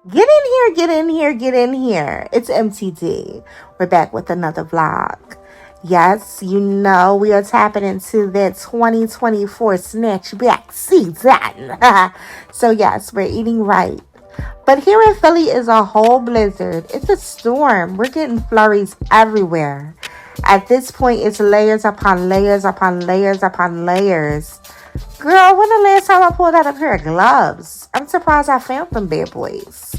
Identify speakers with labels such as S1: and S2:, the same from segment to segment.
S1: Get in here, get in here, get in here. It's MTD. We're back with another vlog. Yes, you know we are tapping into that 2024 snatchback season. So yes, we're eating right. But here in Philly is a whole blizzard. It's a storm. We're getting flurries everywhere. At this point, it's layers upon layers upon layers upon layers. Girl, when the last time I pulled out a pair of gloves? I'm surprised I found them bad boys.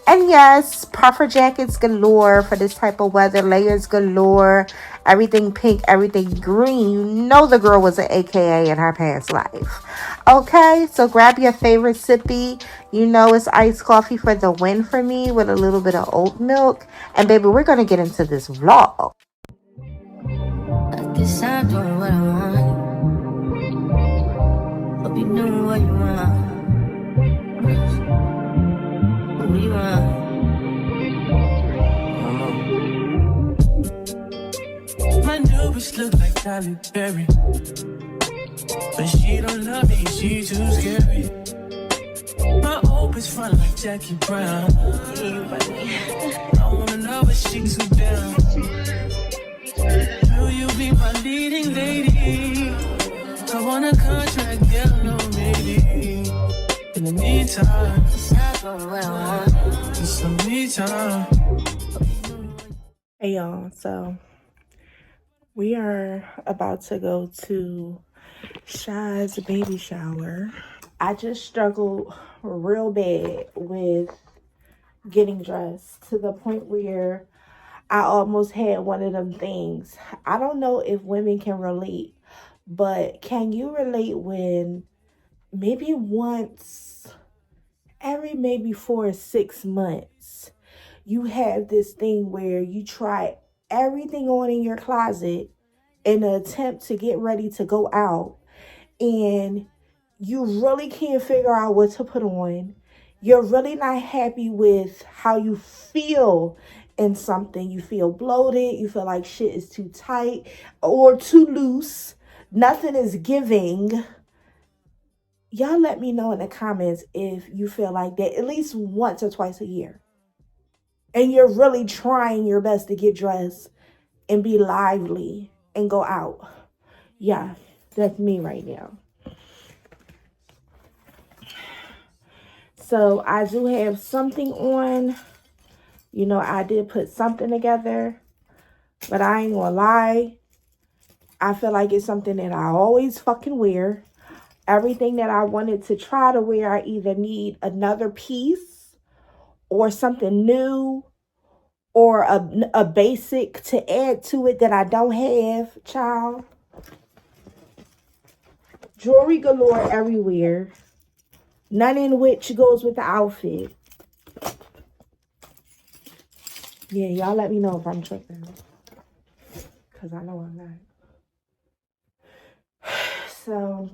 S1: And yes, puffer jackets galore for this type of weather. Layers galore. Everything pink, everything green. You know the girl was an AKA in her past life. Okay, so grab your favorite sippy. You know it's iced coffee for the win for me with a little bit of oat milk. And baby, we're going to get into this vlog.
S2: I guess I'm doing what I want. Hope you doing what you want. What you want? My new bitch look like Tyler Perry, but she don't love me, she too scary. My old bitch front like Jackie Brown. I wanna know if she too down. Will you be my leading lady? I want a contract, girl, no maybe. In the meantime, it's some me time.
S1: Hey y'all, so we are about to go to Shai's baby shower. I just struggled real bad with getting dressed to the point where I almost had one of them things. I don't know if women can relate, but can you relate when maybe once every maybe 4 or 6 months you have this thing where you try everything on in your closet in an attempt to get ready to go out, and you really can't figure out what to put on. You're really not happy with how you feel in something. You feel bloated. You feel like shit is too tight or too loose. Nothing is giving. Y'all let me know in the comments if you feel like that at least once or twice a year. And you're really trying your best to get dressed and be lively and go out. Yeah, that's me right now. So I do have something on. You know, I did put something together, but I ain't gonna lie. I feel like it's something that I always fucking wear. Everything that I wanted to try to wear, I either need another piece or something new or a basic to add to it that I don't have, child. Jewelry galore everywhere. None in which goes with the outfit. Yeah, y'all let me know if I'm tripping. Because I know I'm not. So,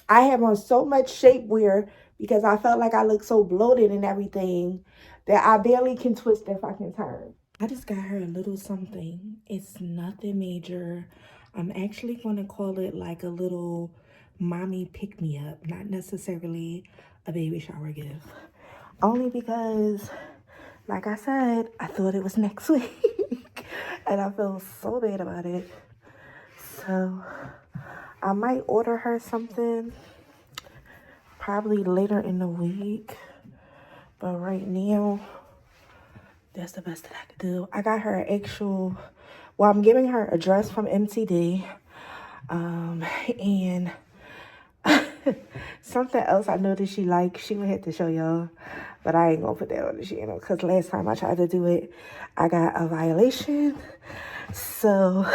S1: I have on so much shapewear because I felt like I look so bloated and everything that I barely can twist if I can turn. I just got her a little something. It's nothing major. I'm actually going to call it like a little mommy pick-me-up, not necessarily a baby shower gift. Only because, like I said, I thought it was next week. And I feel so bad about it. So, I might order her something probably later in the week. But right now, that's the best that I could do. I got her an actual, well, I'm giving her a dress from MTD. And something else I noticed she liked, she would have to show y'all. But I ain't gonna put that on the channel because last time I tried to do it, I got a violation. So,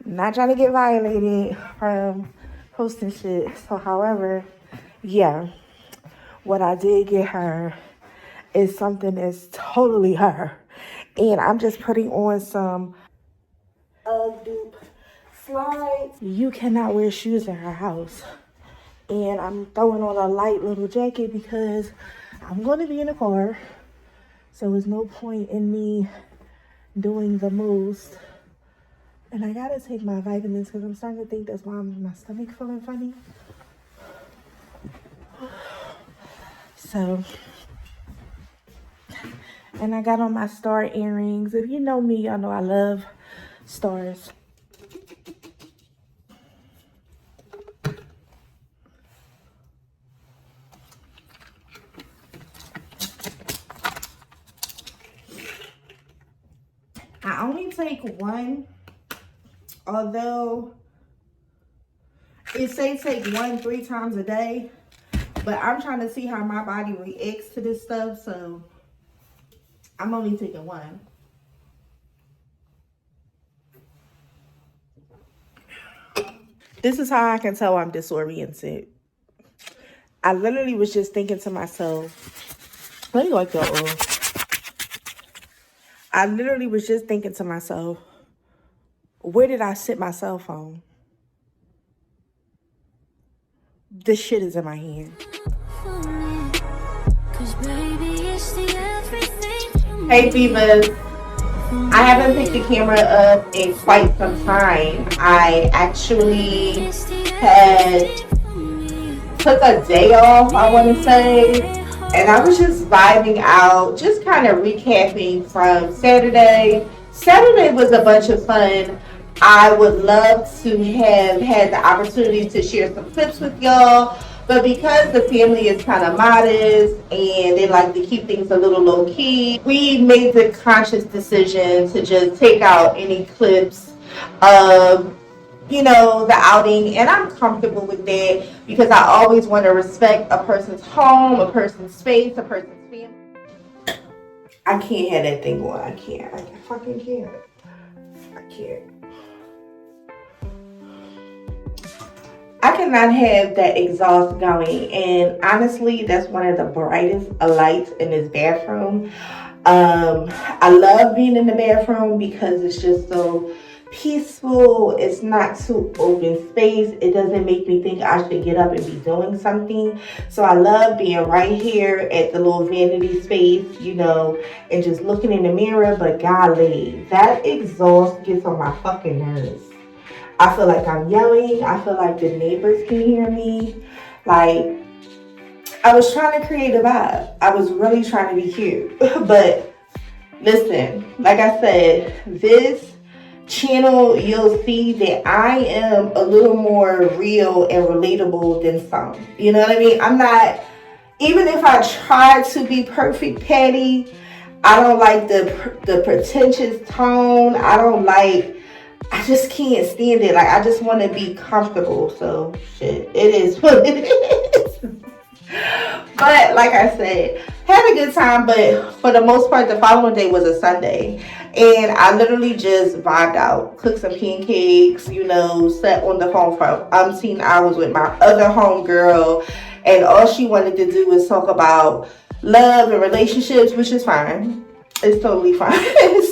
S1: not trying to get violated from posting shit. So, however, yeah, what I did get her is something that's totally her. And I'm just putting on some dupe slides. You cannot wear shoes in her house. And I'm throwing on a light little jacket because I'm going to be in the car. So there's no point in me doing the most. And I gotta take my vitamins because I'm starting to think that's why my stomach feeling funny. So And I got on my star earrings. If you know me, y'all know I love stars. I only take one, although it say take one 3 times a day, but I'm trying to see how my body reacts to this stuff, so I'm only taking one. This is how I can tell I'm disoriented. I literally was just thinking to myself, let me like that oil. I literally was just thinking to myself, where did I sit my cell phone? This shit is in my hand. Hey, Divas. I haven't picked the camera up in quite some time. I actually had took a day off, I want to say, and I was just vibing out, just kind of recapping from Saturday. Saturday was a bunch of fun. I would love to have had the opportunity to share some clips with y'all, but because the family is kind of modest and they like to keep things a little low key, we made the conscious decision to just take out any clips of, you know, the outing, and I'm comfortable with that because I always want to respect a person's home, a person's space, a person's family. I can't have that thing going. I can't. I fucking can't. I can't. I cannot have that exhaust going, and honestly, that's one of the brightest lights in this bathroom. I love being in the bathroom because it's just so peaceful. It's not too open space. It doesn't make me think I should get up and be doing something. So I love being right here at the little vanity space, you know, and just looking in the mirror. But golly, that exhaust gets on my fucking nerves. I feel like I'm yelling. I feel like the neighbors can hear me. Like, I was trying to create a vibe. I was really trying to be cute. But listen, like I said, this channel, you'll see that I am a little more real and relatable than some. You know what I mean? I'm not, even if I try to be perfect Patty, I don't like the pretentious tone. I just can't stand it. Like, I just want to be comfortable. So, shit, it is what it is. But, like I said, had a good time. But for the most part, the following day was a Sunday. And I literally just vibed out. Cooked some pancakes, you know, sat on the phone for umpteen hours with my other homegirl. And all she wanted to do was talk about love and relationships, which is fine. It's totally fine.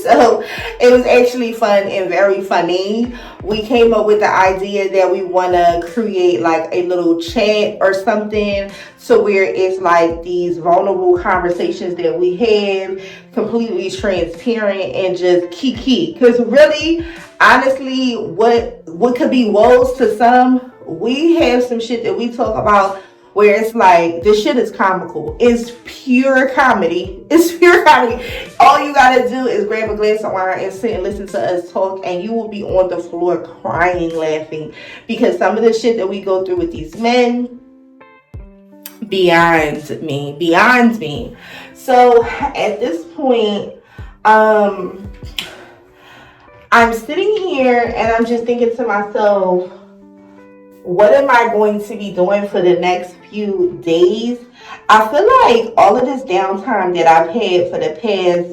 S1: So it was actually fun and very funny. We came up with the idea that we want to create like a little chat or something, so where it's like these vulnerable conversations that we have, completely transparent and just kiki. Because really, honestly, what could be woes to some, we have some shit that we talk about where it's like, this shit is comical. It's pure comedy. It's pure comedy. All you gotta do is grab a glass of wine and sit and listen to us talk, and you will be on the floor crying, laughing, because some of the shit that we go through with these men, beyond me. So at this point, I'm sitting here and I'm just thinking to myself, what am I going to be doing for the next few days? I feel like all of this downtime that I've had for the past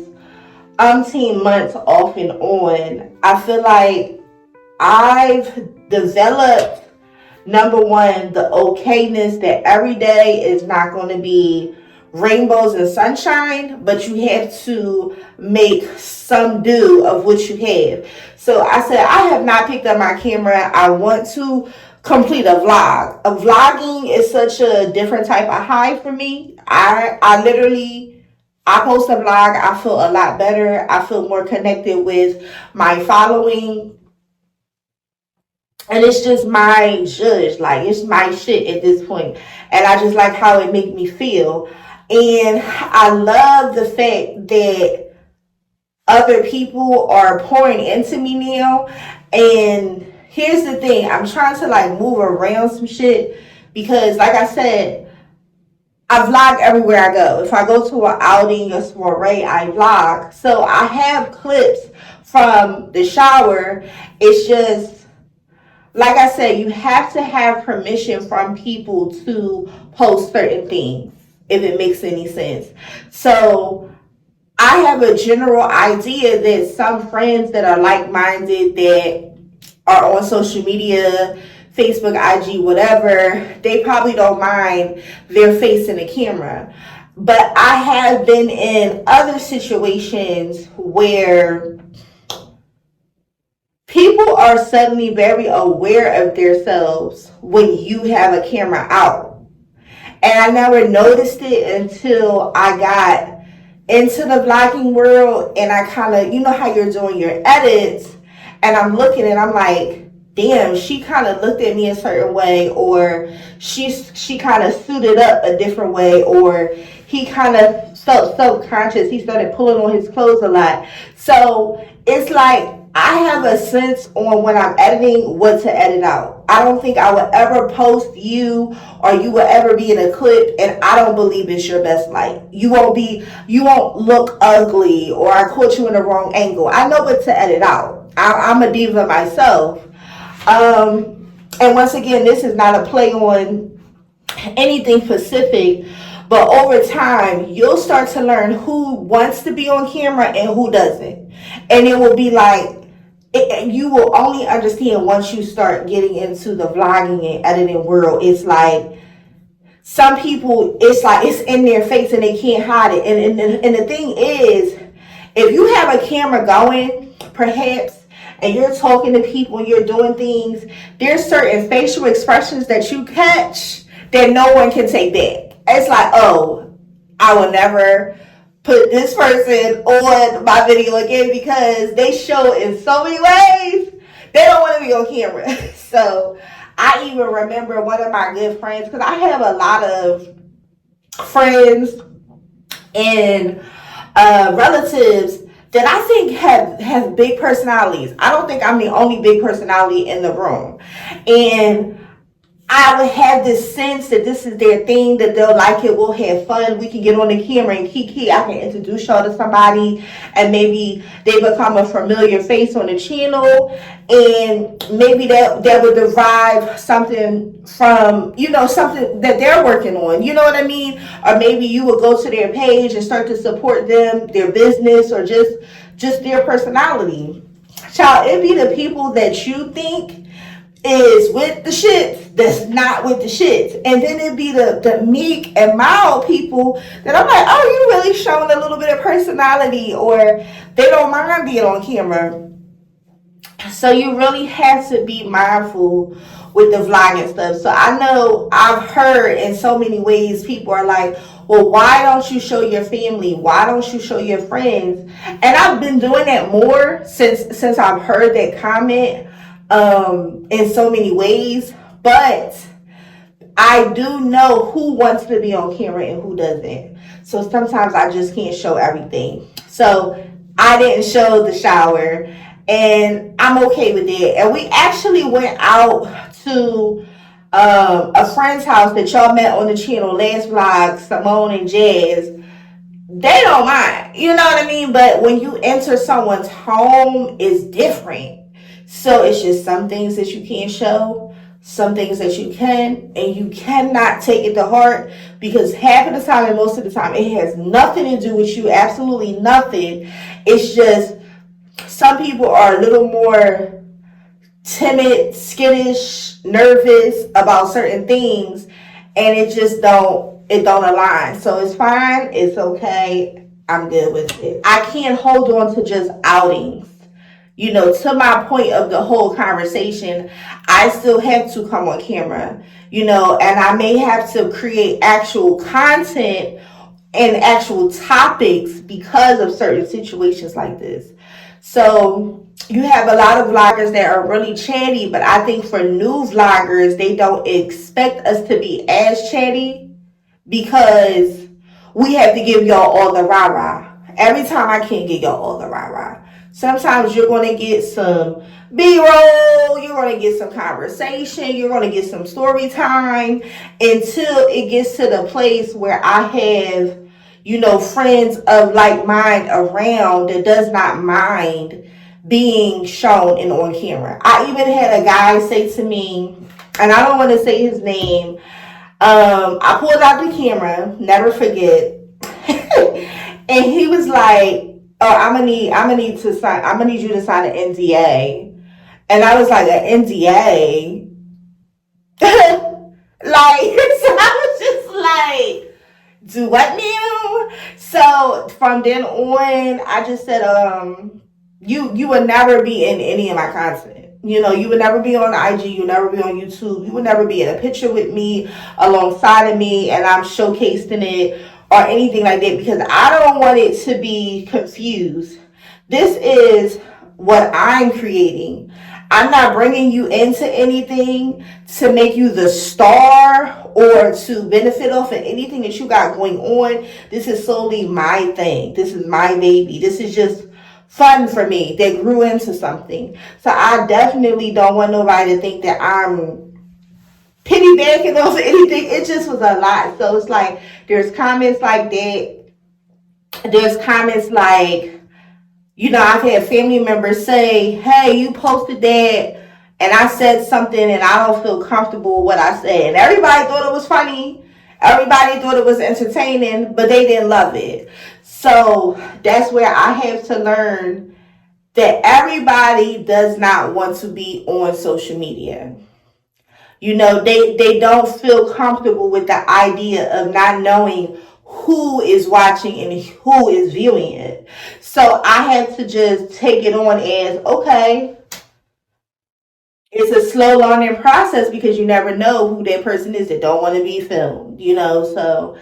S1: umpteen months off and on, I feel like I've developed, number one, the okayness that every day is not going to be rainbows and sunshine, but you have to make some do of what you have. So I said, I have not picked up my camera. I want to complete a vlog. A vlogging is such a different type of high for me. I post a vlog, I feel a lot better. I feel more connected with my following. And it's just my judge, like it's my shit at this point. And I just like how it make me feel. And I love the fact that other people are pouring into me now. And here's the thing, I'm trying to like move around some shit because, like I said, I vlog everywhere I go. If I go to an outing, a soiree, I vlog. So I have clips from the shower. It's just, like I said, you have to have permission from people to post certain things, if it makes any sense. So I have a general idea that some friends that are like-minded, that are on social media, Facebook, IG, whatever, they probably don't mind their face in the camera. But I have been in other situations where people are suddenly very aware of themselves when you have a camera out. And I never noticed it until I got into the vlogging world, and I kind of, you know how you're doing your edits, and I'm looking and I'm like, damn, she kind of looked at me a certain way, or she kind of suited up a different way, or he kind of felt self-conscious. He started pulling on his clothes a lot. So it's like I have a sense on when I'm editing what to edit out. I don't think I would ever post you or you will ever be in a clip and I don't believe it's your best light. You won't look ugly, or I caught you in the wrong angle. I know what to edit out. I'm a diva myself. And once again, this is not a play on anything specific, but over time, you'll start to learn who wants to be on camera and who doesn't. And it will be like, you will only understand once you start getting into the vlogging and editing world. It's like some people, it's like it's in their face and they can't hide it. And the thing is, if you have a camera going, perhaps, and you're talking to people and you're doing things, there's certain facial expressions that you catch that no one can take back. It's like, oh, I will never put this person on my video again because they show in so many ways they don't want to be on camera. So I even remember one of my good friends, because I have a lot of friends and relatives that I think have big personalities. I don't think I'm the only big personality in the room. And I would have this sense that this is their thing, that they'll like it, we'll have fun, we can get on the camera and kiki, I can introduce y'all to somebody, and maybe they become a familiar face on the channel, and maybe that would derive something from, you know, something that they're working on, you know what I mean? Or maybe you would go to their page and start to support them, their business, or just their personality. Child, it be the people that you think is with the shits that's not with the shits. And then it be the meek and mild people that I'm like, oh, you really showing a little bit of personality, or they don't mind being on camera. So you really have to be mindful with the vlogging stuff. So I know I've heard in so many ways people are like, well, why don't you show your family? Why don't you show your friends? And I've been doing that more since I've heard that comment in so many ways. But I do know who wants to be on camera and who doesn't. So sometimes I just can't show everything. So I didn't show the shower, and I'm okay with it. And we actually went out to a friend's house that y'all met on the channel last vlog, Simone and Jazz. They don't mind, you know what I mean? But when you enter someone's home, it's different. So it's just some things that you can't show, some things that you can, and you cannot take it to heart, because half of the time and most of the time it has nothing to do with you, absolutely nothing. It's just some people are a little more timid, skittish, nervous about certain things, and it just don't align. So it's fine, it's okay, I'm good with it. I can't hold on to just outings. You know, to my point of the whole conversation, I still have to come on camera, you know, and I may have to create actual content and actual topics because of certain situations like this. So you have a lot of vloggers that are really chatty, but I think for new vloggers, they don't expect us to be as chatty, because we have to give y'all all the rah-rah. Every time I can't give y'all all the rah-rah. Sometimes you're going to get some B-roll, you're going to get some conversation, you're going to get some story time until it gets to the place where I have, you know, friends of like mind around that does not mind being shown and on camera. I even had a guy say to me, and I don't want to say his name, I pulled out the camera, never forget, and he was like, "Oh, I'm gonna need you to sign an NDA," and I was like, "An NDA?" Like, so I was just like, "Do what now?" So from then on, I just said, you would never be in any of my content. You know, you would never be on IG, you would never be on YouTube, you would never be in a picture with me, alongside of me, and I'm showcasing it or anything like that, because I don't want it to be confused. This is what I'm creating. I'm not bringing you into anything to make you the star or to benefit off of anything that you got going on. This is solely my thing. This is my baby. This is just fun for me that grew into something. So I definitely don't want nobody to think that I'm piggybacking off of anything. It just was a lot. So it's like there's comments like that. There's comments like, you know, I've had family members say, "Hey, you posted that and I said something and I don't feel comfortable with what I said." And everybody thought it was funny. Everybody thought it was entertaining, but they didn't love it. So that's where I have to learn that everybody does not want to be on social media. You know, they don't feel comfortable with the idea of not knowing who is watching and who is viewing it. So I had to just take it on as, okay, it's a slow learning process, because you never know who that person is that don't want to be filmed, you know. So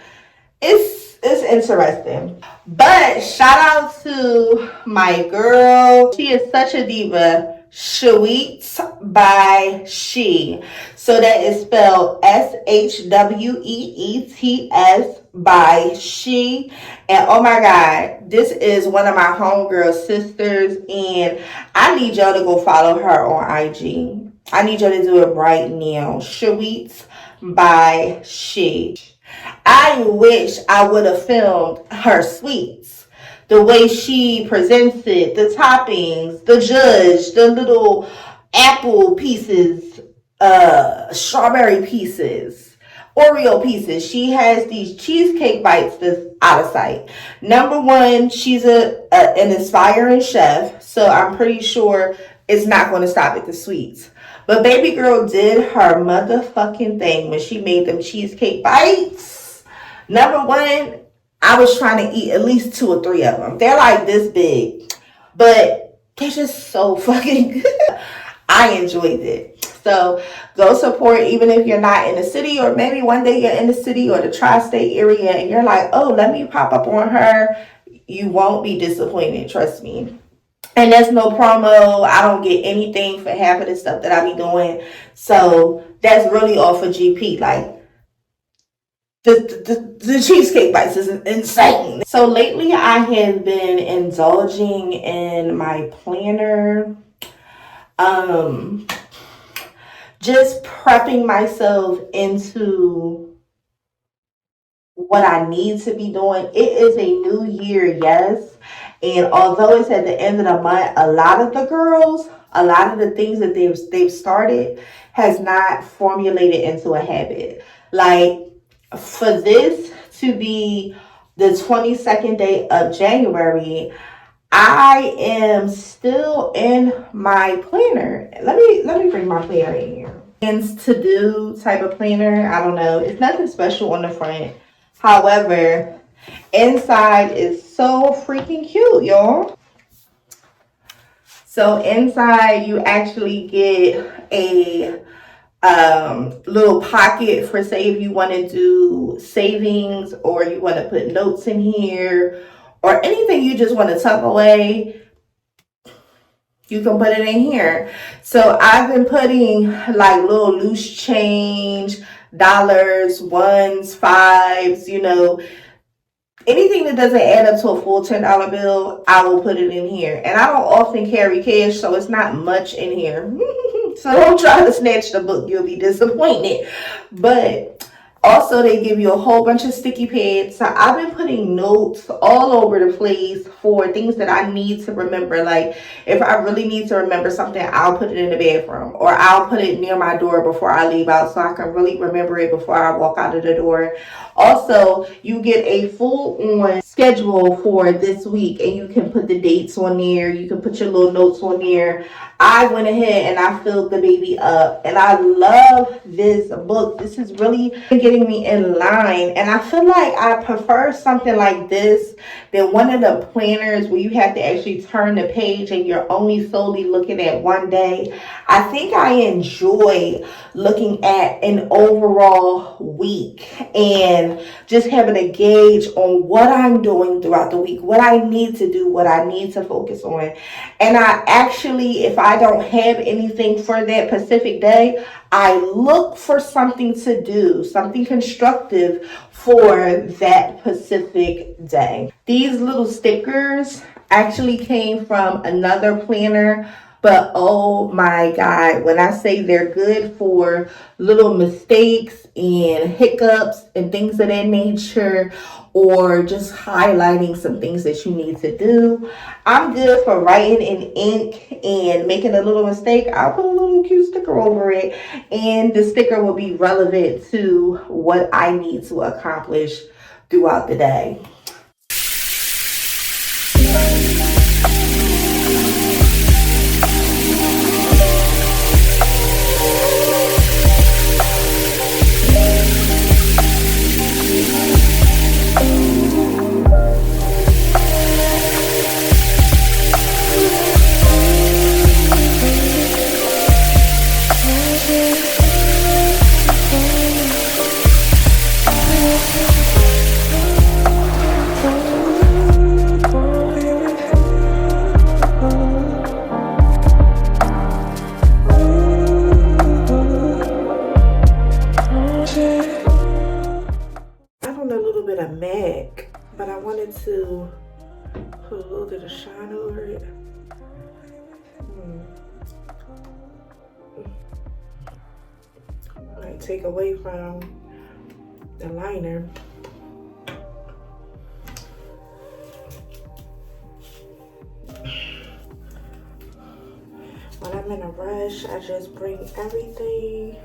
S1: it's interesting. But shout out to my girl. She is such a diva. Shweets by She. So that is spelled SHWEETS by She. And oh my God, this is one of my homegirl sisters, and I need y'all to go follow her on IG. I need y'all to do it right now. Shweets by She. I wish I would have filmed her sweets. The way she presents it, the toppings, the judge, the little apple pieces, strawberry pieces, Oreo pieces. She has these cheesecake bites that's out of sight. Number one, she's an aspiring chef, so I'm pretty sure it's not going to stop at the sweets. But baby girl did her motherfucking thing when she made them cheesecake bites. Number one, I was trying to eat at least 2 or 3 of them. They're like this big, but they're just so fucking good. I enjoyed it. So go support, even if you're not in the city, or maybe one day you're in the city or the tri-state area and you're like, oh, let me pop up on her. You won't be disappointed, trust me. And there's no promo. I don't get anything for half of the stuff that I be doing. So that's really all for GP. Like, the cheesecake bites is insane. So lately I have been indulging in my planner. Just prepping myself into what I need to be doing. It is a new year, yes. And although it's at the end of the month, a lot of the girls, a lot of the things that they've started has not formulated into a habit. Like, for this to be the 22nd day of January, I am still in my planner. Let me bring my planner in here. Things to do type of planner. I don't know. It's nothing special on the front. However, inside is so freaking cute, y'all. So inside you actually get a little pocket for, say, if you want to do savings or you want to put notes in here or anything you just want to tuck away, you can put it in here. So I've been putting like little loose change, dollars, ones, fives, you know, anything that doesn't add up to a full $10 bill, I will put it in here. And I don't often carry cash, so it's not much in here. So don't try to snatch the book. You'll be disappointed. But also, they give you a whole bunch of sticky pads. So I've been putting notes all over the place for things that I need to remember. Like, if I really need to remember something, I'll put it in the bathroom. Or I'll put it near my door before I leave out so I can really remember it before I walk out of the door. Also, you get a full-on schedule for this week. And you can put the dates on there. You can put your little notes on there. I went ahead and I filled the baby up, and I love this book. This is really getting me in line, and I feel like I prefer something like this than one of the planners where you have to actually turn the page and you're only solely looking at one day. I think I enjoy looking at an overall week and just having a gauge on what I'm doing throughout the week, what I need to do, what I need to focus on. And I actually, if I don't have anything for that specific day, I look for something to do, something constructive for that specific day. These little stickers actually came from another planner, but oh my God, when I say they're good for little mistakes and hiccups and things of that nature, or just highlighting some things that you need to do. I'm good for writing in ink and making a little mistake. I'll put a little cute sticker over it, and the sticker will be relevant to what I need to accomplish throughout the day. MAC, but I wanted to put a little bit of shine over it. Like take away from the liner. When I'm in a rush, I just bring everything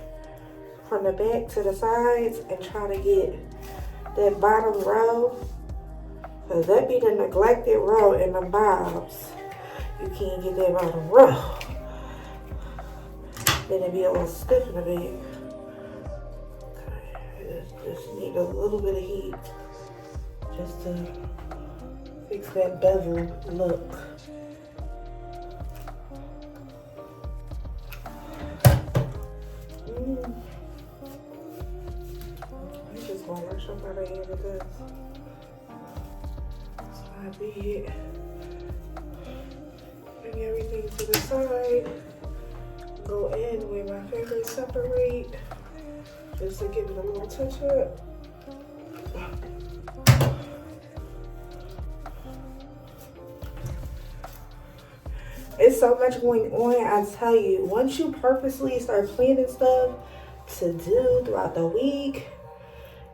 S1: from the back to the sides and try to get that bottom row, because that be the neglected row in the bobs. You can't get that bottom row. Then it be a little stiff in the back. Okay, just need a little bit of heat just to fix that bevel look. I'm just gonna rush up out of here with this. So I did bring everything to the side. Go in where my fingers separate, just to give it a little touch up. It's so much going on, I tell you. Once you purposely start planning stuff to do throughout the week,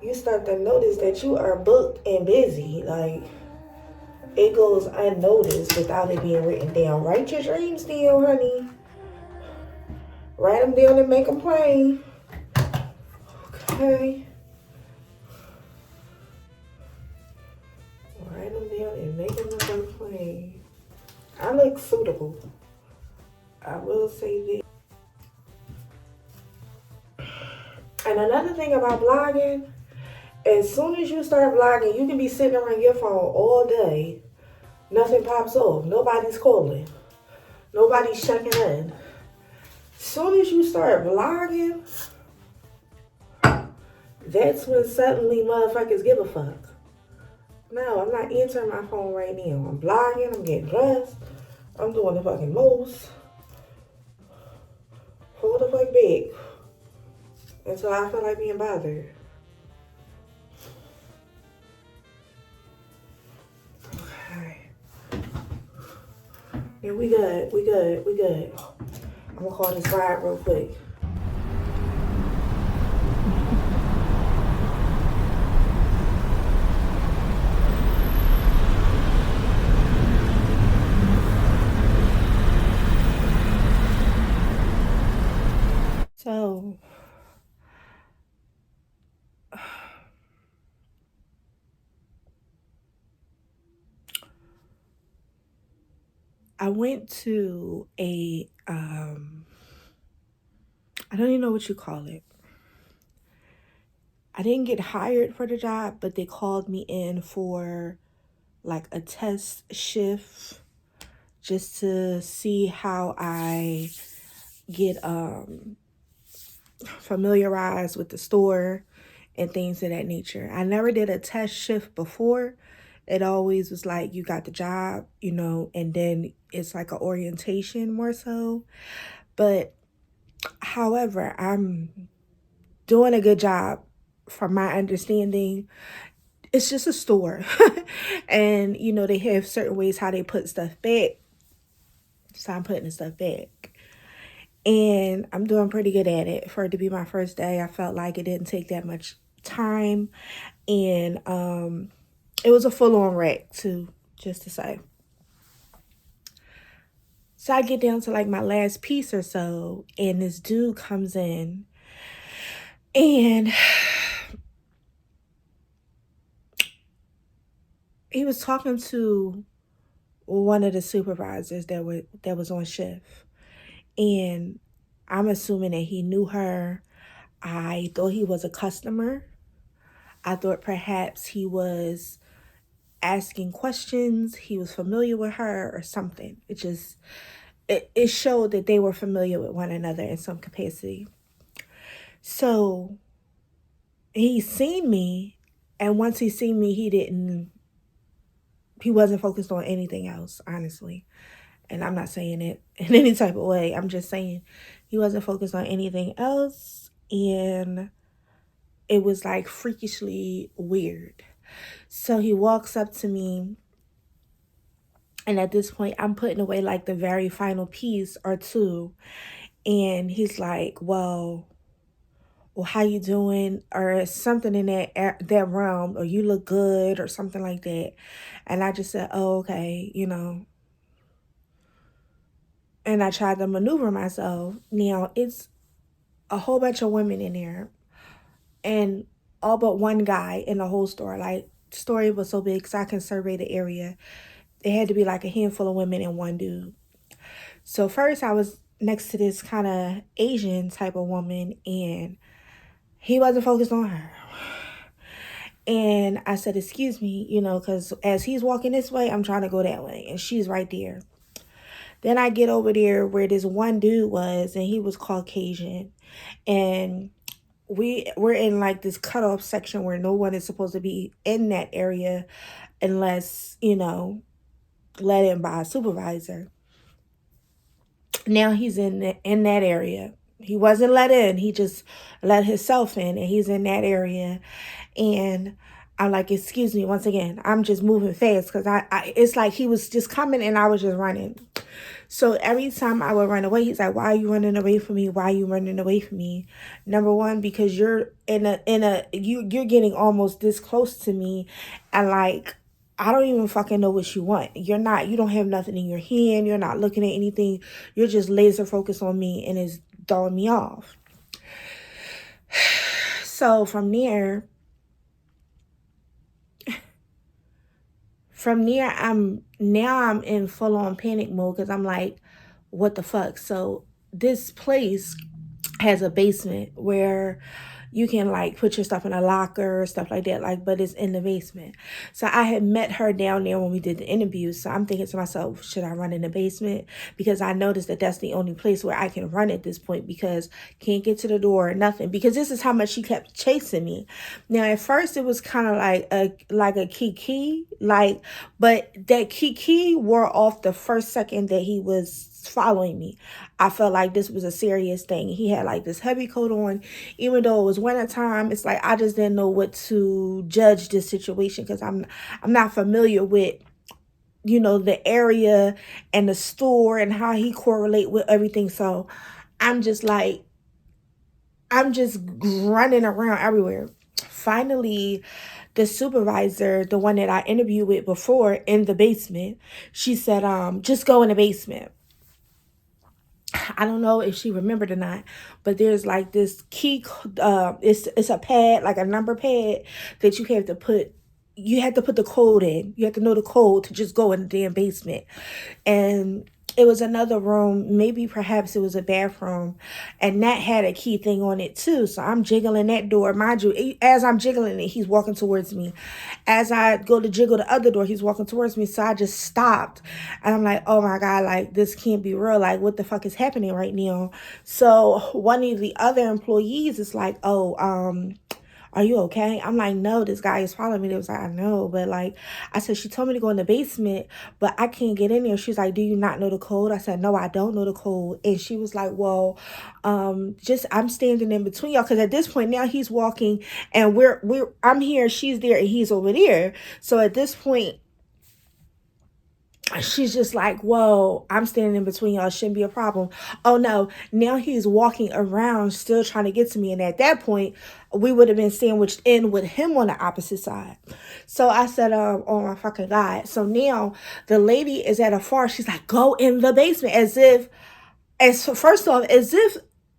S1: you start to notice that you are booked and busy. Like, it goes unnoticed without it being written down. Write your dreams down, honey. Write them down and make them plain. Okay. Write them down and make them plain. I look suitable. I will say that. And another thing about blogging, as soon as you start blogging, you can be sitting around your phone all day. Nothing pops off. Nobody's calling. Nobody's checking in. As soon as you start vlogging, that's when suddenly motherfuckers give a fuck. No, I'm not answering my phone right now. I'm vlogging, I'm getting dressed, I'm doing the fucking most. Hold the fuck back until I feel like being bothered. Yeah, we good. We good. We good. I'm gonna call this ride real quick. So I went to a I don't even know what you call it. I didn't get hired for the job, but they called me in for like a test shift just to see how I get familiarized with the store and things of that nature. I never did a test shift before. It always was like you got the job, you know, and then it's like an orientation more so. But however, I'm doing a good job from my understanding. It's just a store. And, you know, they have certain ways how they put stuff back. So I'm putting the stuff back. And I'm doing pretty good at it. For it to be my first day, I felt like it didn't take that much time. And it was a full-on wreck too, just to say. So I get down to like my last piece or so, and this dude comes in, and he was talking to one of the supervisors that was on shift. And I'm assuming that he knew her. I thought he was a customer. I thought perhaps he was asking questions. He was familiar with her or something. It showed that they were familiar with one another in some capacity. So he seen me, and once he seen me, he wasn't focused on anything else, honestly. And I'm not saying it in any type of way. I'm just saying he wasn't focused on anything else. And it was like freakishly weird. So he walks up to me. And at this point, I'm putting away like the very final piece or two. And he's like, well, how you doing? Or something in that realm. Or you look good or something like that. And I just said, oh, okay, you know. And I tried to maneuver myself. Now, it's a whole bunch of women in there. And all but one guy in the whole store. Like, the store was so big because I can survey the area. It had to be like a handful of women and one dude. So first I was next to this kind of Asian type of woman, and he wasn't focused on her. And I said, excuse me, you know, because as he's walking this way, I'm trying to go that way. And she's right there. Then I get over there where this one dude was, and he was Caucasian. And we're in like this cutoff section where no one is supposed to be in that area unless, you know, let in by a supervisor. Now he's in that area. He wasn't let in. He just let himself in, and he's in that area. And I'm like, excuse me, once again, I'm just moving fast because it's like he was just coming and I was just running. So every time I would run away, he's like, why are you running away from me? Why are you running away from me? Number one, because you're you're getting almost this close to me, and like, I don't even fucking know what you want. You don't have nothing in your hand. You're not looking at anything. You're just laser focused on me, and it's throwing me off. So from there, I'm in full on panic mode because I'm like, what the fuck? So this place has a basement where you can like put your stuff in a locker, stuff like that, like, but it's in the basement. So I had met her down there when we did the interview. So I'm thinking to myself, should I run in the basement? Because I noticed that that's the only place where I can run at this point, because can't get to the door or nothing, because this is how much she kept chasing me. Now at first it was kind of like a kiki, like, but that kiki wore off the first second that he was following me. I felt like this was a serious thing. He had like this heavy coat on, even though it was winter time. It's like I just didn't know what to judge this situation because I'm not familiar with you know, the area and the store and how he correlate with everything. So I'm just like, I'm just running around everywhere. Finally, the supervisor, the one that I interviewed with before in the basement, she said, just go in the basement. I don't know if she remembered or not, but there's like this key, it's a pad, like a number pad that you have to put the code in. You have to know the code to just go in the damn basement. And it was another room, maybe perhaps it was a bathroom, and that had a key thing on it too. So I'm jiggling that door. Mind you, as I'm jiggling it, he's walking towards me. As I go to jiggle the other door, he's walking towards me. So I just stopped. And I'm like, oh my God, like this can't be real. Like, what the fuck is happening right now? So one of the other employees is like, oh, are you okay? I'm like, no, this guy is following me. They was like, I know, but like, I said, she told me to go in the basement, but I can't get in there. She's like, do you not know the code? I said, no, I don't know the code. And she was like, well, I'm standing in between y'all. Cause at this point now he's walking and I'm here, she's there, and he's over there. So at this point, she's just like, whoa, I'm standing in between y'all. Shouldn't be a problem. Oh no, now he's walking around still trying to get to me. And at that point, we would have been sandwiched in with him on the opposite side. So I said, oh my fucking God. So now the lady is at a far. She's like, go in the basement. First off,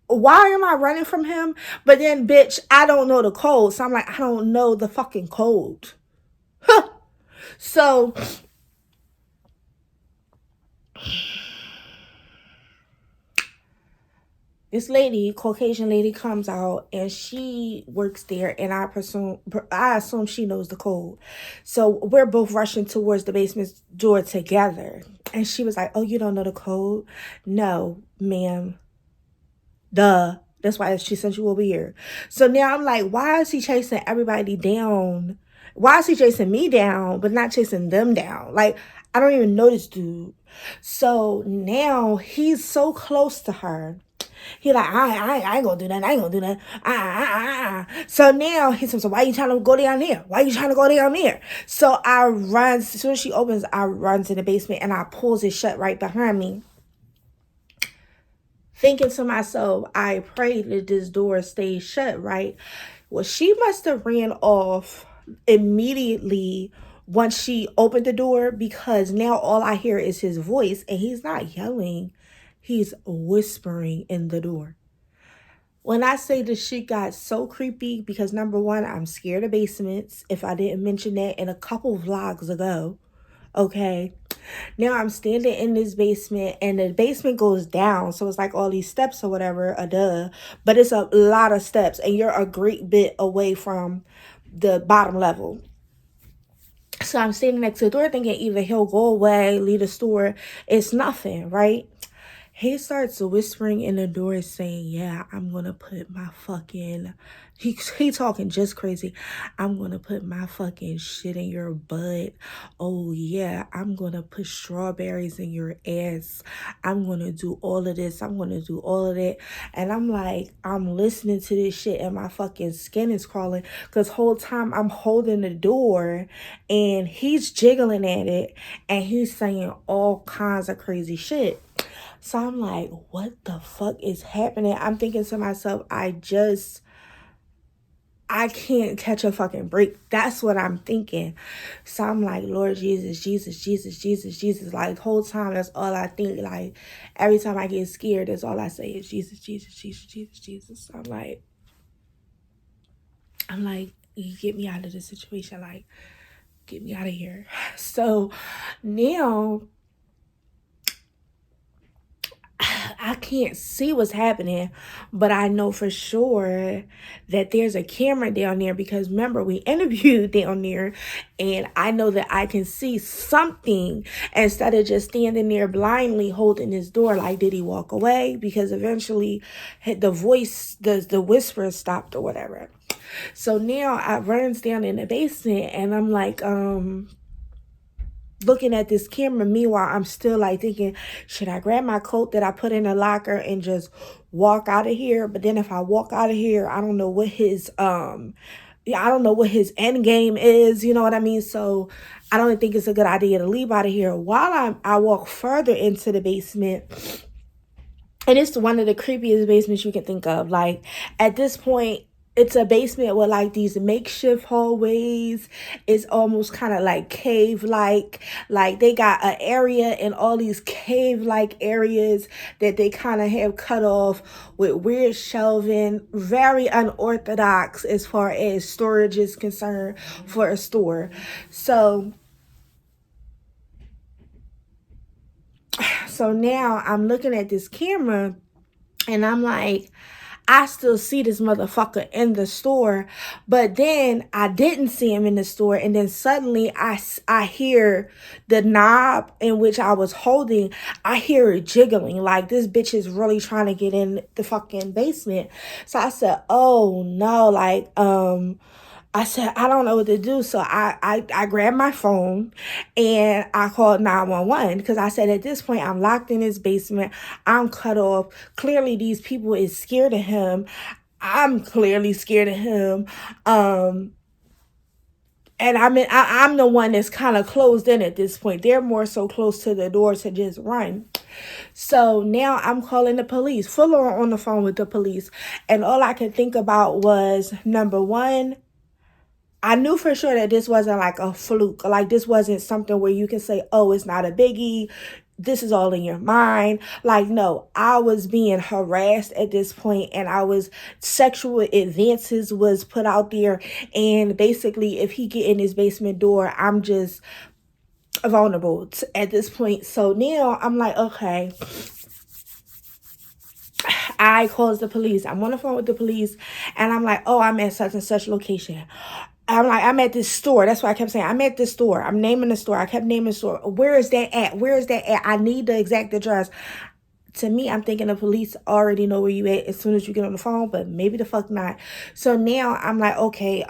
S1: why am I running from him? But then, bitch, I don't know the code. So I'm like, I don't know the fucking code. So this lady, Caucasian lady, comes out and she works there, and I assume she knows the code. So we're both rushing towards the basement door together. And she was like, oh, you don't know the code? No, ma'am. Duh. That's why she sent you over here. So now I'm like, why is he chasing everybody down? Why is he chasing me down, but not chasing them down? Like, I don't even know this dude. So now he's so close to her. He like, I ain't gonna do that. I ain't gonna do that. So now he says, so why you trying to go down there? Why you trying to go down there? So I run, as soon as she opens, I run to the basement and I pulls it shut right behind me. Thinking to myself, I pray that this door stays shut, right? Well, she must have ran off immediately once she opened the door, because now all I hear is his voice, and he's not yelling. He's whispering in the door. When I say this shit got so creepy, because number one, I'm scared of basements, if I didn't mention that in a couple vlogs ago, okay? Now I'm standing in this basement, and the basement goes down, so it's like all these steps or whatever, but it's a lot of steps, and you're a great bit away from the bottom level. So I'm standing next to the door thinking either he'll go away, leave the store. It's nothing, right? He starts whispering in the door saying, yeah, I'm going to put my fucking, he talking just crazy. I'm going to put my fucking shit in your butt. Oh yeah, I'm going to put strawberries in your ass. I'm going to do all of this. I'm going to do all of that. And I'm like, I'm listening to this shit and my fucking skin is crawling, because whole time I'm holding the door and he's jiggling at it and he's saying all kinds of crazy shit. So I'm like, what the fuck is happening? I'm thinking to myself, I can't catch a fucking break. That's what I'm thinking. So I'm like, Lord Jesus, Jesus, Jesus, Jesus, Jesus. Like, the whole time, that's all I think. Like, every time I get scared, that's all I say is Jesus, Jesus, Jesus, Jesus, Jesus. So I'm like, you get me out of this situation. Like, get me out of here. So now I can't see what's happening, but I know for sure that there's a camera down there, because remember, we interviewed down there, and I know that I can see something instead of just standing there blindly holding his door. Like, did he walk away? Because eventually the voice, the whisper stopped or whatever. So now I runs down in the basement and I'm like, looking at this camera. Meanwhile, I'm still like thinking, should I grab my coat that I put in the locker and just walk out of here? But then if I walk out of here, I don't know what his I don't know what his end game is, you know what I mean? So I don't think it's a good idea to leave out of here. While I walk further into the basement, and it's one of the creepiest basements you can think of. Like, at this point, it's a basement with like these makeshift hallways. It's almost kind of like cave like they got an area in all these cave like areas that they kind of have cut off with weird shelving, very unorthodox as far as storage is concerned for a store. So now I'm looking at this camera and I'm like, I still see this motherfucker in the store, but then I didn't see him in the store, and then suddenly I hear the knob in which I was holding, I hear it jiggling, like this bitch is really trying to get in the fucking basement. So I said, oh no, like, I said, I don't know what to do. So I grabbed my phone and I called 911 because I said, at this point, I'm locked in his basement. I'm cut off. Clearly, these people is scared of him. I'm clearly scared of him. And I'm the one that's kind of closed in at this point. They're more so close to the door to just run. So now I'm calling the police, full on the phone with the police. And all I could think about was, number one, I knew for sure that this wasn't like a fluke. Like, this wasn't something where you can say, oh, it's not a biggie. This is all in your mind. Like, no, I was being harassed at this point, and sexual advances was put out there. And basically, if he get in his basement door, I'm just vulnerable at this point. So now I'm like, okay. I calls the police. I'm on the phone with the police, and I'm like, oh, I'm at such and such location. I'm like, I'm at this store. That's why I kept saying, I'm at this store. I'm naming the store. I kept naming the store. Where is that at? Where is that at? I need the exact address. To me, I'm thinking the police already know where you at as soon as you get on the phone, but maybe the fuck not. So now I'm like, okay,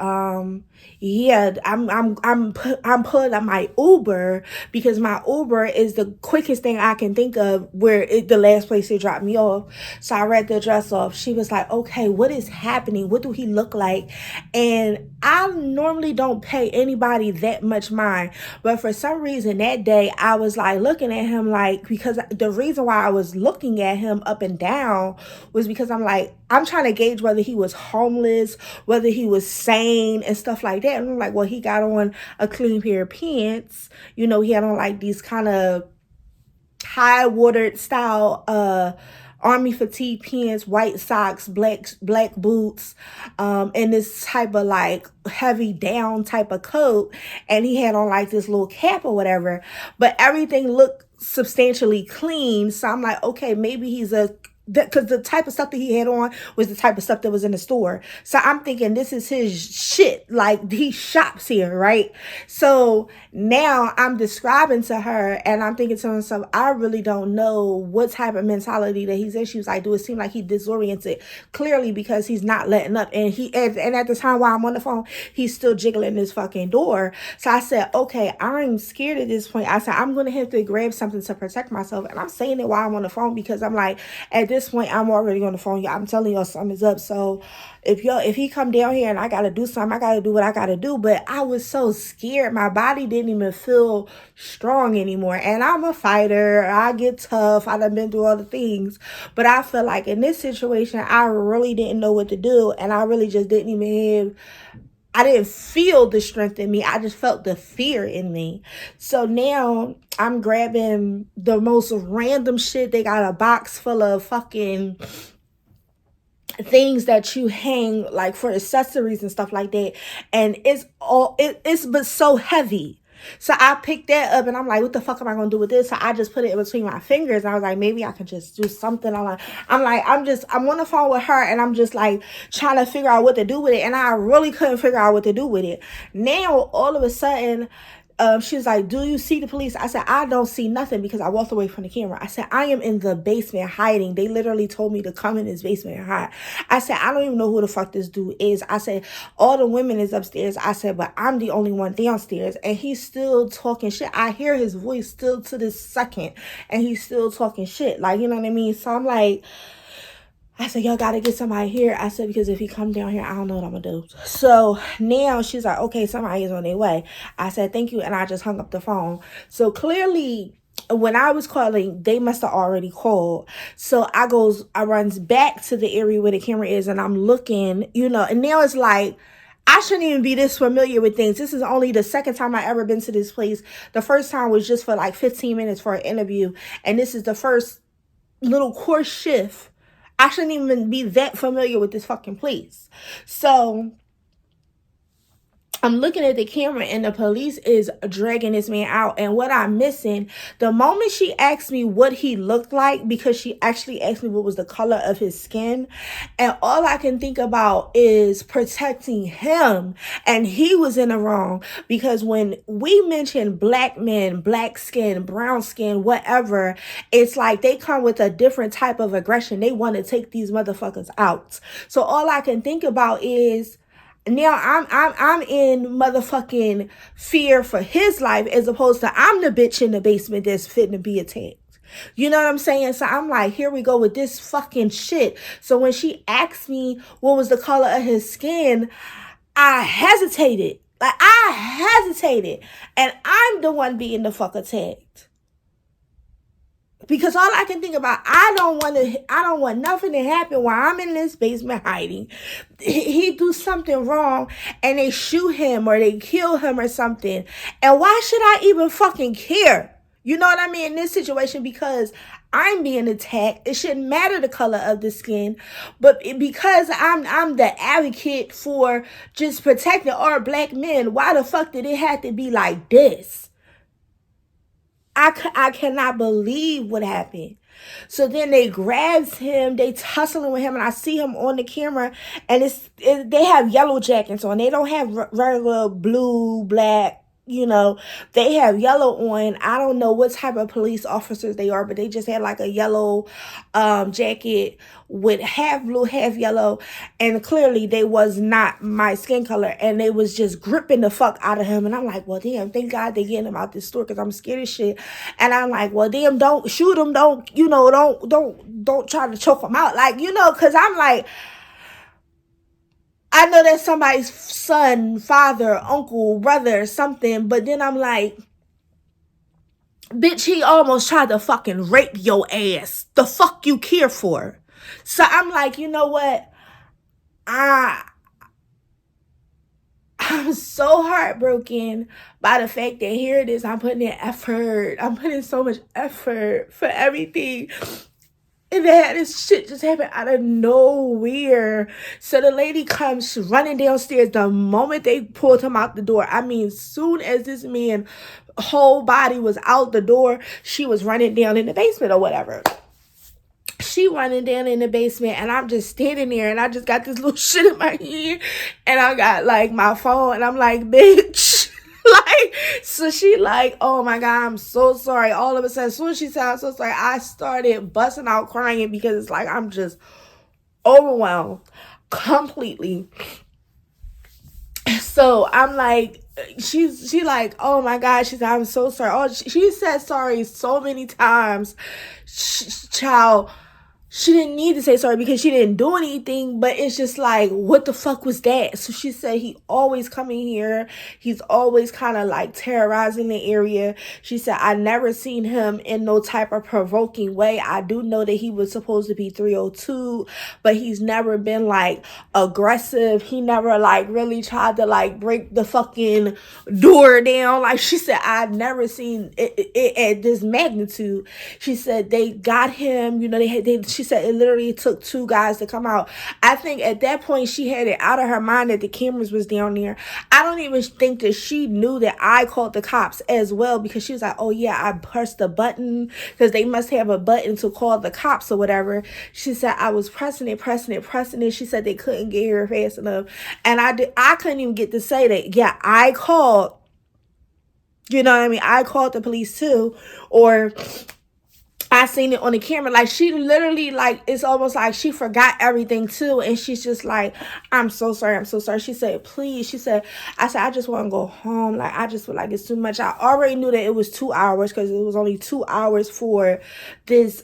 S1: yeah, I'm pulling up my Uber because my Uber is the quickest thing I can think of where the last place they dropped me off. So I read the address off. She was like, okay, what is happening? What do he look like? And I normally don't pay anybody that much mind, but for some reason that day I was like looking at him, like, because the reason why I was looking at him up and down was because I'm like, I'm trying to gauge whether he was homeless, whether he was sane and stuff like that. And I'm like, well, he got on a clean pair of pants. You know, he had on like these kind of high watered style army fatigue pants, white socks, black boots, and this type of like heavy down type of coat. And he had on like this little cap or whatever, but everything looked substantially clean. So I'm like, okay, maybe he's because the type of stuff that he had on was the type of stuff that was in the store. So I'm thinking this is his shit. Like, he shops here, right? So now I'm describing to her and I'm thinking to myself, I really don't know what type of mentality that he's in. She was like, do it seem like he's disoriented? Clearly, because he's not letting up. And and at the time while I'm on the phone, he's still jiggling this fucking door. So I said, okay, I'm scared at this point. I said, I'm going to have to grab something to protect myself. And I'm saying it while I'm on the phone because I'm like, at this point, I'm already on the phone. I'm telling y'all something's up. So if he come down here and I got to do something, I got to do what I got to do. But I was so scared. My body didn't even feel strong anymore. And I'm a fighter. I get tough. I done been through all the things. But I feel like in this situation, I really didn't know what to do. And I really just didn't even I didn't feel the strength in me. I just felt the fear in me. So now I'm grabbing the most random shit. They got a box full of fucking things that you hang like for accessories and stuff like that. And it's but so heavy. So I picked that up and I'm like, what the fuck am I going to do with this? So I just put it in between my fingers. And I was like, maybe I can just do something. I'm on the phone with her and I'm just like trying to figure out what to do with it. And I really couldn't figure out what to do with it. Now, all of a sudden, she was like, do you see the police? I said, I don't see nothing because I walked away from the camera. I said, I am in the basement hiding. They literally told me to come in this basement and hide. I said, I don't even know who the fuck this dude is. I said, all the women is upstairs. I said, but I'm the only one downstairs. And he's still talking shit. I hear his voice still to this second. And he's still talking shit. Like, you know what I mean? So I'm like, I said, y'all got to get somebody here. I said, because if he come down here, I don't know what I'm going to do. So now she's like, okay, somebody is on their way. I said, thank you. And I just hung up the phone. So clearly, when I was calling, they must have already called. So I runs back to the area where the camera is, and I'm looking, you know, and now it's like, I shouldn't even be this familiar with things. This is only the second time I ever been to this place. The first time was just for like 15 minutes for an interview. And this is the first little course shift. I shouldn't even be that familiar with this fucking place. So I'm looking at the camera and the police is dragging this man out. And what I'm missing, the moment she asked me what he looked like, because she actually asked me what was the color of his skin. And all I can think about is protecting him. And he was in the wrong, because when we mention black men, black skin, brown skin, whatever, it's like they come with a different type of aggression. They want to take these motherfuckers out. So all I can think about is, now I'm in motherfucking fear for his life, as opposed to I'm the bitch in the basement that's fitting to be attacked. You know what I'm saying? So I'm like, here we go with this fucking shit. So when she asked me what was the color of his skin, I hesitated. And I'm the one being the fuck attacked. Because all I can think about, I don't want nothing to happen while I'm in this basement hiding. He do something wrong and they shoot him or they kill him or something. And why should I even fucking care? You know what I mean? In this situation, because I'm being attacked. It shouldn't matter the color of the skin, but because I'm the advocate for just protecting our black men, why the fuck did it have to be like this? I cannot believe what happened. So then they grabs him, they tussling with him, and I see him on the camera, and they have yellow jackets on. They don't have regular blue, black, you know. They have yellow on. I don't know what type of police officers they are, but they just had like a yellow jacket with half blue, half yellow, and clearly they was not my skin color, and they was just gripping the fuck out of him. And I'm like, well, damn, thank God they getting him out this store, because I'm scared as shit. And I'm like, well, damn, don't shoot him, don't, you know, don't try to choke him out, like, you know, because I'm like, I know that's somebody's son, father, uncle, brother, something, but then I'm like, bitch, he almost tried to fucking rape your ass. The fuck you care for? So I'm like, you know what? I'm so heartbroken by the fact that here it is, I'm putting in effort. I'm putting so much effort for everything. And then this shit just happened out of nowhere. So the lady comes running downstairs the moment they pulled him out the door. I mean, soon as this man's whole body was out the door, she was running down in the basement or whatever. She running down in the basement, and I'm just standing there, and I just got this little shit in my ear, and I got like my phone, and I'm like, bitch. Like, so she like, oh my God, I'm so sorry. All of a sudden, as soon as she said I'm so sorry, I started busting out crying, because it's like I'm just overwhelmed completely. So I'm like, she like, oh my God, she said, I'm so sorry. Oh, she said sorry so many times. Child, she didn't need to say sorry because she didn't do anything, but it's just like, what the fuck was that? So she said he always coming here. He's always kind of like terrorizing the area. She said, I never seen him in no type of provoking way. I do know that he was supposed to be 302, but he's never been like aggressive. He never like really tried to like break the fucking door down. Like she said, I've never seen it at this magnitude. She said they got him, you know, she said it literally took 2 guys to come out. I think at that point she had it out of her mind that the cameras was down there. I don't even think that she knew that I called the cops as well, because she was like, oh yeah, I pressed the button, because they must have a button to call the cops or whatever. She said I was pressing it. She said they couldn't get here fast enough. And I couldn't even get to say that, yeah, I called. You know what I mean? I called the police too. Or I seen it on the camera. Like, she literally, like, it's almost like she forgot everything too. And she's just like, I'm so sorry. I'm so sorry. She said, please. She said, I said, I just want to go home. Like, I just feel like it's too much. I already knew that it was 2 hours because it was only 2 hours for this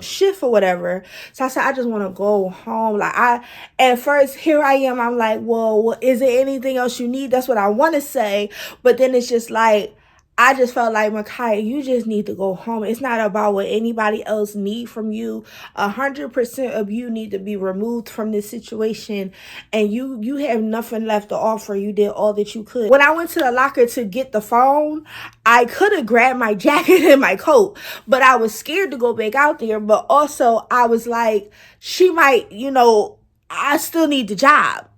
S1: shift or whatever. So I said, I just want to go home. Like, at first, here I am. I'm like, well, is there anything else you need? That's what I want to say. But then it's just like, I just felt like, MAKIAH, you just need to go home. It's not about what anybody else need from you. 100% of you need to be removed from this situation. And you have nothing left to offer. You did all that you could. When I went to the locker to get the phone, I could have grabbed my jacket and my coat. But I was scared to go back out there. But also, I was like, she might, I still need the job.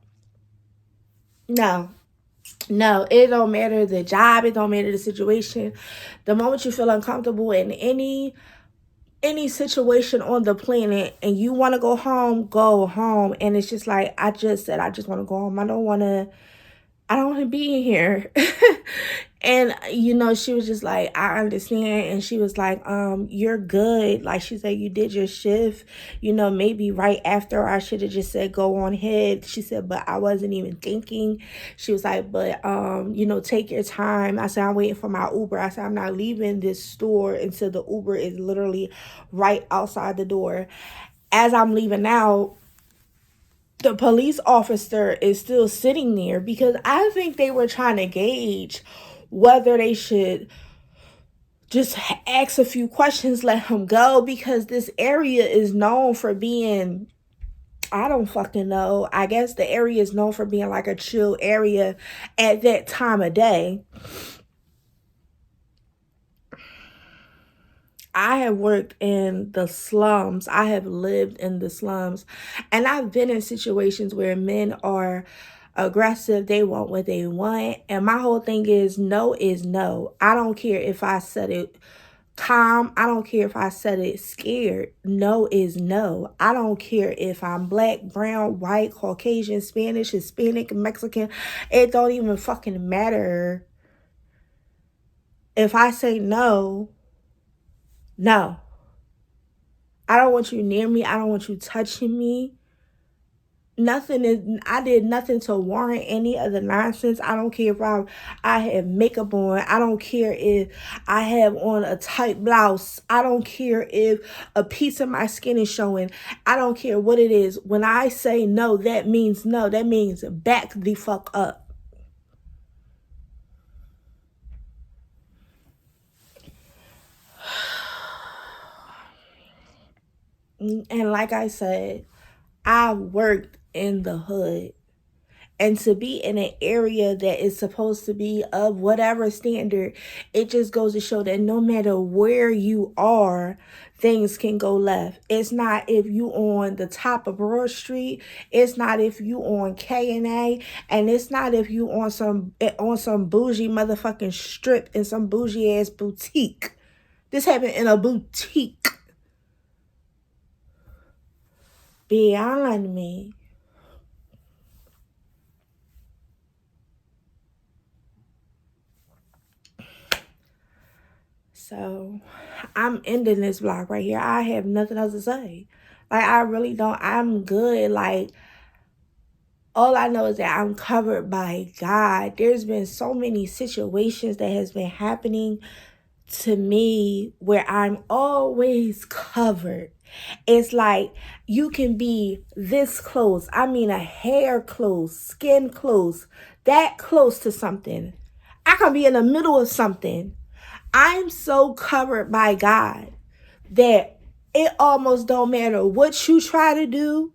S1: No, it don't matter the job. It don't matter the situation. The moment you feel uncomfortable in any situation on the planet and you want to go home. And it's just like, I just said, I just want to go home. I don't want to be in here. And, she was just like, I understand. And she was like, you're good. Like, she said, you did your shift, maybe right after I should have just said, go on ahead. She said, but I wasn't even thinking. She was like, but, take your time. I said, I'm waiting for my Uber. I said, I'm not leaving this store until the Uber is literally right outside the door. As I'm leaving out, the police officer is still sitting there because I think they were trying to gauge whether they should just ask a few questions, let him go, because this area is known for being, I don't fucking know. I guess the area is known for being like a chill area at that time of day. I have worked in the slums. I have lived in the slums. And I've been in situations where men are aggressive. They want what they want. And my whole thing is no is no. I don't care if I said it calm. I don't care if I said it scared. No is no. I don't care if I'm black, brown, white, Caucasian, Spanish, Hispanic, Mexican. It don't even fucking matter. If I say no, no. I don't want you near me. I don't want you touching me. I did nothing to warrant any of the nonsense. I don't care if I have makeup on. I don't care if I have on a tight blouse. I don't care if a piece of my skin is showing. I don't care what it is. When I say no, that means no. That means back the fuck up. And like I said, I worked in the hood. And to be in an area that is supposed to be of whatever standard, it just goes to show that no matter where you are, things can go left. It's not if you on the top of Broad Street. It's not if you on K&A. And it's not if you on some bougie motherfucking strip in some bougie ass boutique. This happened in a boutique. Beyond me. So I'm ending this vlog right here. I have nothing else to say. Like, I really don't. I'm good. Like, all I know is that I'm covered by God. There's been so many situations that has been happening to me where I'm always covered. It's like you can be this close. I mean, a hair close, skin close, that close to something. I can be in the middle of something. I'm so covered by God that it almost don't matter what you try to do.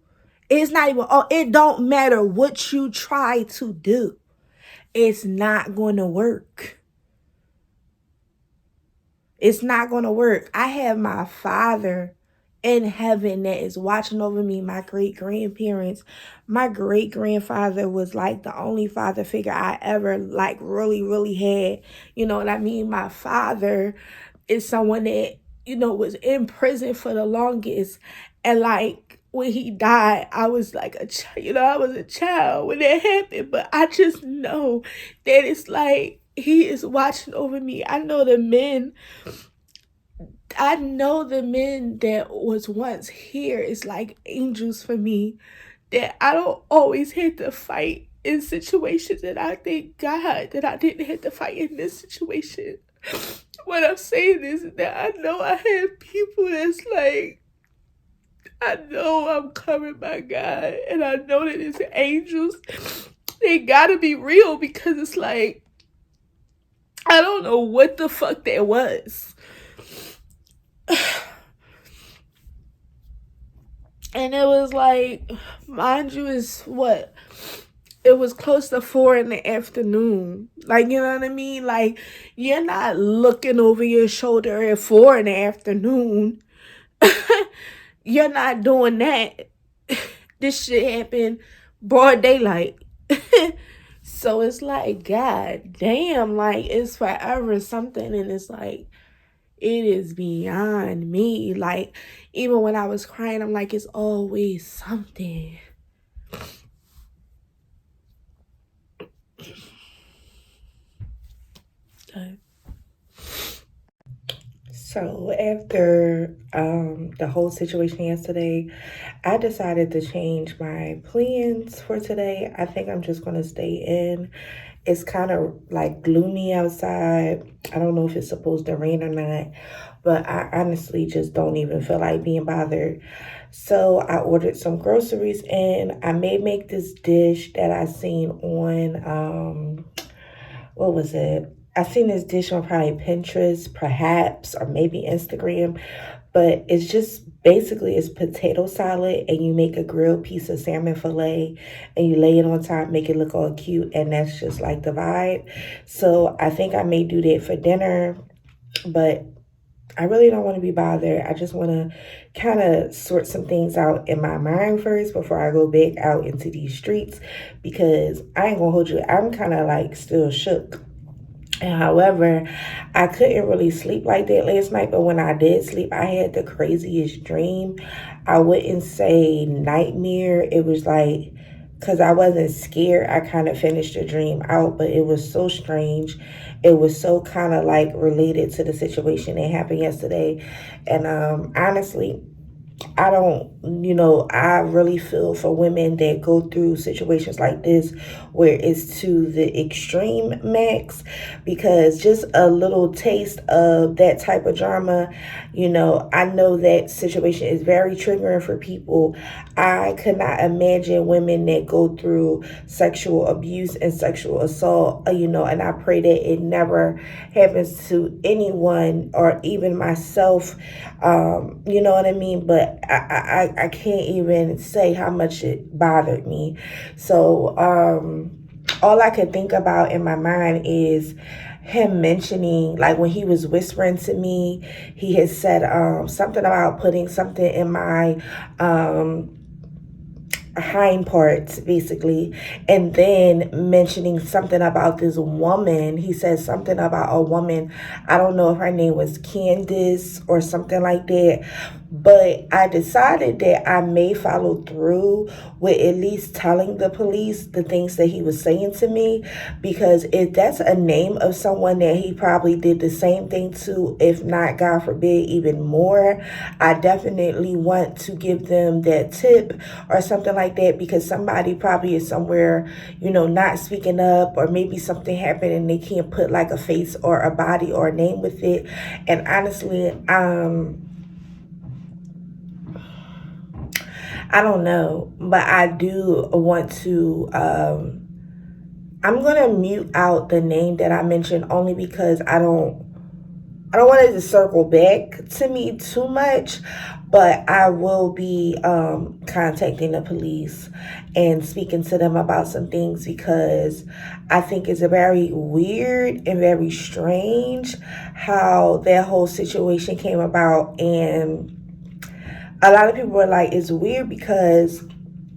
S1: It's not even, it don't matter what you try to do. It's not going to work. It's not going to work. I have my Father in heaven that is watching over me, my great-grandparents. My great-grandfather was like the only father figure I ever like really, really had. You know what I mean? My father is someone that, was in prison for the longest. And like when he died, I was like I was a child when that happened. But I just know that it's like he is watching over me. I know the men I know the men that was once here is like angels for me, that I don't always have to fight in situations, and I thank God that I didn't have to fight in this situation. What I'm saying is that I know I have people that's like, I know I'm covered by God, and I know that it's angels. They gotta be real, because it's like, I don't know what the fuck that was. And it was like, mind you, is what? It was close to 4 in the afternoon. Like, you know what I mean? Like, you're not looking over your shoulder at 4 in the afternoon. You're not doing that. This shit happened broad daylight. So it's like, God damn, like, it's forever something. And it's like, it is beyond me. Like, even when I was crying, I'm like, it's always something. Okay. So after the whole situation yesterday, I decided to change my plans for today. I think I'm just gonna stay in. It's kind of like gloomy outside. I don't know if it's supposed to rain or not, but I honestly just don't even feel like being bothered. So I ordered some groceries and I may make this dish that I seen on what was it? I seen this dish on probably Pinterest, perhaps, or maybe Instagram, but it's just basically it's potato salad, and you make a grilled piece of salmon fillet and you lay it on top, make it look all cute, and that's just like the vibe. So I think I may do that for dinner, but I really don't want to be bothered. I just want to kind of sort some things out in my mind first before I go back out into these streets, because I ain't gonna hold you, I'm kind of like still shook. However, I couldn't really sleep like that last night, but when I did sleep, I had the craziest dream. I wouldn't say nightmare. It was like, because I wasn't scared, I kind of finished the dream out, but it was so strange. It was so kind of like related to the situation that happened yesterday. And honestly, I don't, I really feel for women that go through situations like this where it's to the extreme max, because just a little taste of that type of drama, I know that situation is very triggering for people. I could not imagine women that go through sexual abuse and sexual assault, and I pray that it never happens to anyone or even myself, you know what I mean? But I can't even say how much it bothered me. So all I could think about in my mind is him mentioning, like when he was whispering to me, he had said something about putting something in my hind parts, basically, and then mentioning something about this woman. He said something about a woman, I don't know if her name was Candace or something like that, but I decided that I may follow through with at least telling the police the things that he was saying to me, because if that's a name of someone that he probably did the same thing to, if not, God forbid, even more, I definitely want to give them that tip or something like that, because somebody probably is somewhere, not speaking up, or maybe something happened and they can't put like a face or a body or a name with it. And honestly, I don't know, but I do want to, I'm going to mute out the name that I mentioned, only because I don't want it to circle back to me too much, but I will be contacting the police and speaking to them about some things, because I think it's very weird and very strange how that whole situation came about. And a lot of people were like, it's weird because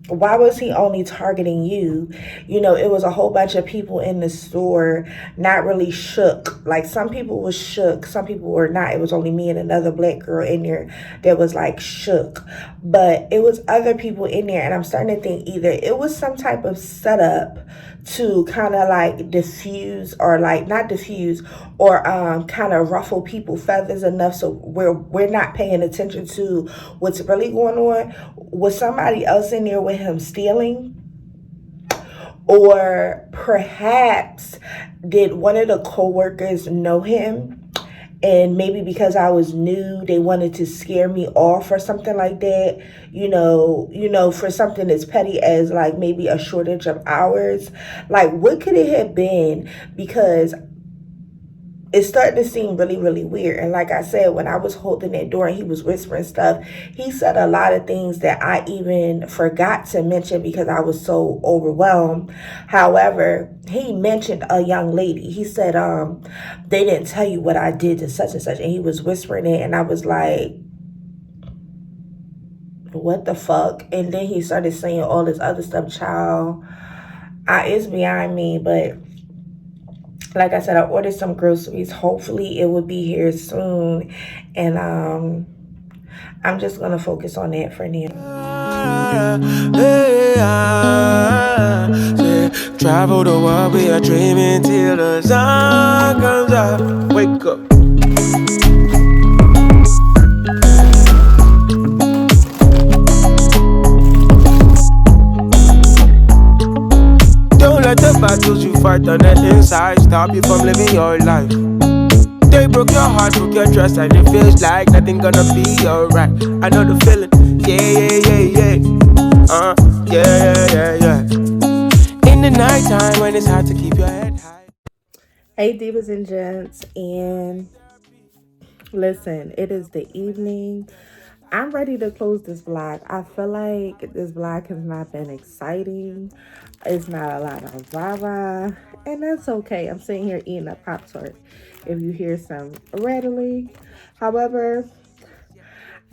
S1: why was he only targeting you? It was a whole bunch of people in the store, not really shook. Like, some people was shook, some people were not. It was only me and another black girl in there that was like shook. But it was other people in there, and I'm starting to think either it was some type of setup to kind of like diffuse, or like not diffuse, or kind of ruffle people's feathers enough so we're not paying attention to what's really going on. Was somebody else in there with him stealing? Or perhaps did one of the co-workers know him, and maybe because I was new, they wanted to scare me off or something like that, for something as petty as like maybe a shortage of hours. Like, what could it have been? Because it's starting to seem really, really weird. And like I said, when I was holding that door and he was whispering stuff, he said a lot of things that I even forgot to mention because I was so overwhelmed. However, he mentioned a young lady. He said, they didn't tell you what I did to such and such. And he was whispering it. And I was like, what the fuck? And then he started saying all this other stuff, child. It's beyond me, but like I said, I ordered some groceries. Hopefully it will be here soon. And I'm just going to focus on that for now.
S2: Travel the world, we are dreaming till the sun comes up. Wake up. Don't let the battles you fight on the inside stop you from living your life. They broke your heart, broke your trust, and it feels like nothing gonna be alright. I know the feeling, yeah. Yeah. In the nighttime when it's hard to keep your head high.
S1: Hey, divas and gents, and listen, it is the evening. I'm ready to close this vlog. I feel like this vlog has not been exciting. It's not a lot of rah-rah, and that's okay. I'm sitting here eating a Pop-Tart if you hear some rattling. However,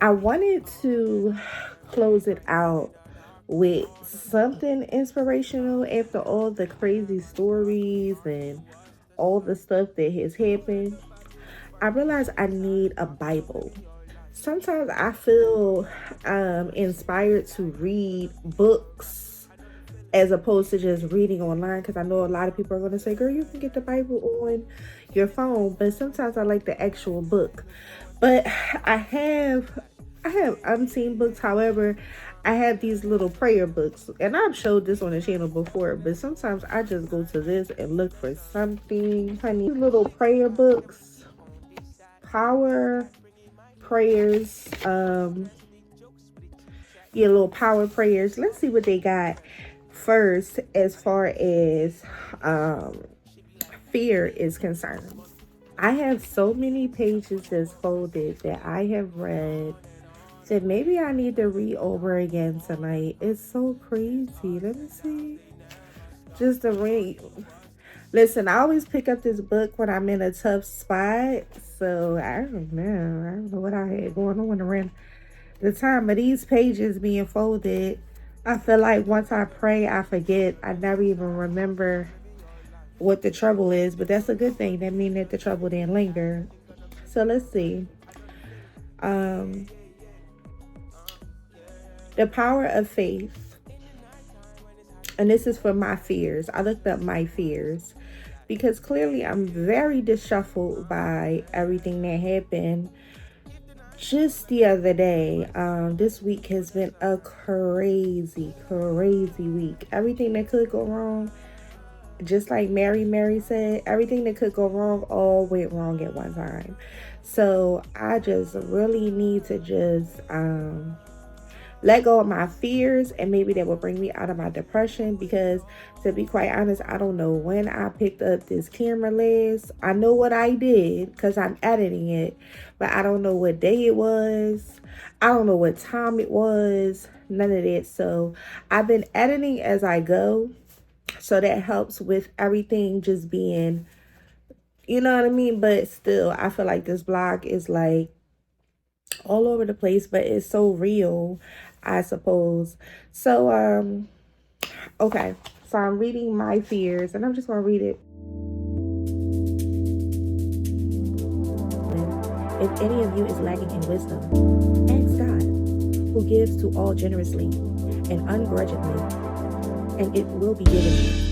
S1: I wanted to close it out with something inspirational after all the crazy stories and all the stuff that has happened. I realized I need a Bible. Sometimes I feel inspired to read books as opposed to just reading online, because I know a lot of people are going to say, girl, you can get the Bible on your phone, but sometimes I like the actual book. But I have unseen books. However, I have these little prayer books, and I've showed this on the channel before, but sometimes I just go to this and look for something, honey. These little prayer books, power prayers, little power prayers. Let's see what they got first as far as fear is concerned. I have so many pages that's folded that I have read that maybe I need to read over again tonight. It's so crazy. Let me see. Just to read. Listen, I always pick up this book when I'm in a tough spot. So I don't know what I had going on around the time of these pages being folded. I feel like once I pray, I forget. I never even remember what the trouble is. But that's a good thing. That means that the trouble didn't linger. So let's see. The power of faith. And this is for my fears. I looked up my fears because clearly I'm very disheveled by everything that happened just the other day. This week has been a crazy week. Everything that could go wrong, just like Mary said, everything that could go wrong all went wrong at one time. So I just really need to just let go of my fears, and maybe that will bring me out of my depression, because to be quite honest, I don't know when I picked up this camera last. I know what I did because I'm editing it, but I don't know what day it was. I don't know what time it was. None of that. So I've been editing as I go, so that helps with everything just being, you know what I mean? But still, I feel like this vlog is like all over the place, but it's so real, I suppose. So okay, so I'm reading my fears, and I'm just gonna read it. If any of you is lacking in wisdom, ask God, who gives to all generously and ungrudgingly, and it will be given to you.